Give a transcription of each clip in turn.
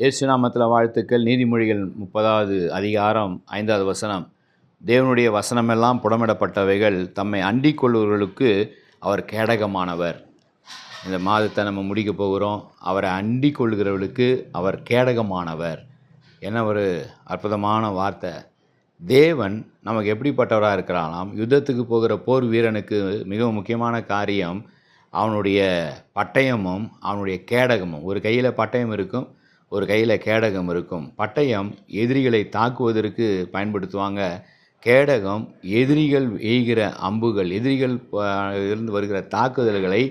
இயேசு நாமத்தில் வாழ்த்துக்கள். நீதிமொழிகள் 30வது அதிகாரம் 5வது வசனம். தேவனுடைய வசனமெல்லாம் புடமிடப்பட்டவைகள், தம்மை அண்டிக் கொள்ளுவர்களுக்கு அவர் கேடகமானவர். இந்த மாதத்தை நம்ம முடிக்க போகிறோம். அவரை அண்டிக் கொள்ளுகிறவர்களுக்கு அவர் கேடகமானவர். என்ன ஒரு அற்புதமான வார்த்தை. தேவன் நமக்கு எப்படிப்பட்டவராக இருக்கிறானாம்? யுத்தத்துக்கு போகிற போர் வீரனுக்கு மிகவும் முக்கியமான காரியம் அவனுடைய பட்டயமும் அவனுடைய கேடகமும். ஒரு கையில் பட்டயம் இருக்கும், ஒரு கையில் கேடகம் இருக்கும். பட்டயம் எதிரிகளை தாக்குவதற்கு பயன்படுத்துவாங்க. கேடகம் எதிரிகள் எய்கிற அம்புகள், எதிரிகள் இருந்து வருகிற தாக்குதல்களை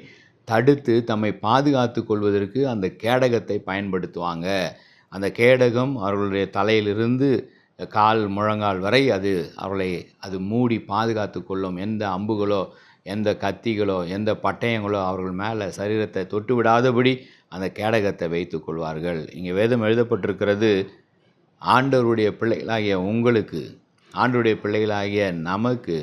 தடுத்து தம்மை பாதுகாத்து கொள்வதற்கு அந்த கேடகத்தை பயன்படுத்துவாங்க. அந்த கேடகம் அவர்களுடைய தலையிலிருந்து கால் முழங்கால் வரை அவர்களை மூடி பாதுகாத்து கொள்ளும். எந்த அம்புகளோ, எந்த கத்திகளோ, எந்த பட்டயங்களோ அவர்கள் மேலே சரீரத்தை தொட்டு விடாதபடி அந்த கேடகத்தை வைத்து கொள்வார்கள். இங்கே வேதம் எழுதப்பட்டிருக்கிறது, ஆண்டவருடைய பிள்ளைகளாகிய உங்களுக்கு, ஆண்டவருடைய பிள்ளைகளாகிய நமக்கு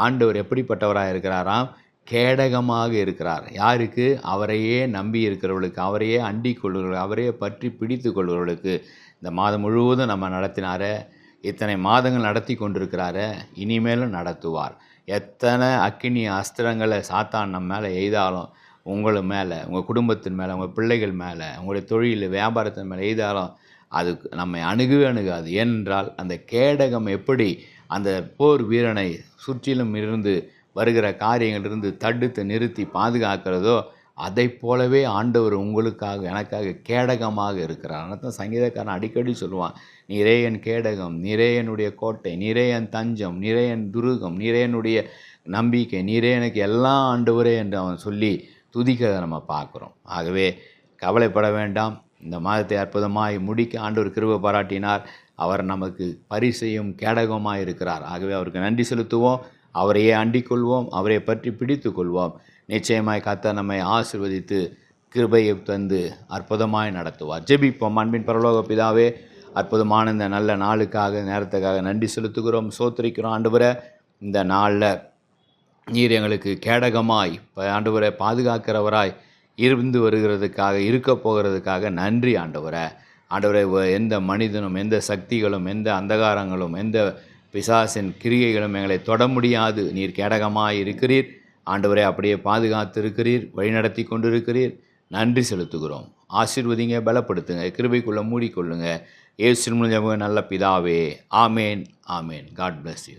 ஆண்டவர் எப்படிப்பட்டவராக இருக்கிறாராம்? கேடகமாக இருக்கிறார். யாருக்கு? அவரையே நம்பி இருக்கிறவர்களுக்கு, அவரையே அண்டிக் கொள்கிறவர்களுக்கு, அவரையே பற்றி பிடித்து கொள்கிறவர்களுக்கு. இந்த மாதம் முழுவதும் நம்ம நடத்தினார, இத்தனை மாதங்கள் நடத்தி கொண்டிருக்கிறார, இனிமேலும் நடத்துவார். எத்தனை அக்கினி அஸ்திரங்களை சாத்தான் நம்ம மேலே எய்தாலும், உங்கள் மேலே, உங்கள் குடும்பத்தின் மேலே, உங்கள் பிள்ளைகள் மேலே, உங்களுடைய தொழில் வியாபாரத்தின் மேலே எய்தாலும் அது நம்மை அணுகாது. ஏனென்றால் அந்த கேடகம் எப்படி அந்த போர் வீரனை சுற்றிலும் இருந்து வருகிற காரியங்களிலிருந்து தடுத்து நிறுத்தி பாதுகாக்கிறதோ, அதை போலவே ஆண்டவர் உங்களுக்காக, எனக்காக கேடகமாக இருக்கிறார். அதனால் சங்கீதக்காரன் அடிக்கடி சொல்லுவான், நீரே என் கேடகம், நீரே என்னுடைய கோட்டை, நீரே என் தஞ்சம், நீரே என் துருகம், நீரே என்னுடைய நம்பிக்கை, நீரே எனக்கு எல்லாம் ஆண்டவரே என்று அவன் சொல்லி துதிக்கிறதை நம்ம பார்க்குறோம். ஆகவே கவலைப்பட வேண்டாம். இந்த மாதத்தை அற்புதமாய் முடிக்க ஆண்டவர் கிருபை பாராட்டினார். அவர் நமக்கு பரிசையும் கேடகமாக இருக்கிறார். ஆகவே அவருக்கு நன்றி செலுத்துவோம், அவரையே அண்டிக் கொள்வோம், அவரை பற்றி பிடித்து கொள்வோம். நிச்சயமாய் கர்த்தர் நம்மை ஆசீர்வதித்து கிருபையை தந்து அற்புதமாய் நடத்துவார். ஜெபிப்போம். அன்பின் பரலோக பிதாவே, அற்புதமான இந்த நல்ல நாளுக்காக, நேரத்துக்காக நன்றி செலுத்துகிறோம், சோத்திரிக்கிறோம். ஆண்டவரே, இந்த நாளில் நீர் எங்களுக்கு கேடகமாய் ஆண்டவரை பாதுகாக்கிறவராய் இருந்து வருகிறதுக்காக, இருக்க போகிறதுக்காக நன்றி ஆண்டவரே. ஆண்டவரை எந்த மனிதனும், எந்த சக்திகளும், எந்த அந்தகாரங்களும், எந்த பிசாசின் கிரியைகளும் எங்களை தொட முடியாது. நீர் கேடகமாய் இருக்கிறீர் ஆண்டவரை, அப்படியே பாதுகாத்து இருக்கிறீர், வழிநடத்தி கொண்டிருக்கிறீர். நன்றி செலுத்துகிறோம். ஆசீர்வதிங்க, பலப்படுத்துங்க, கிருபைக்குள்ளே மூடிக்கொள்ளுங்க. இயேசு மூலமாக நல்ல பிதாவே. ஆமேன், ஆமேன். God bless you.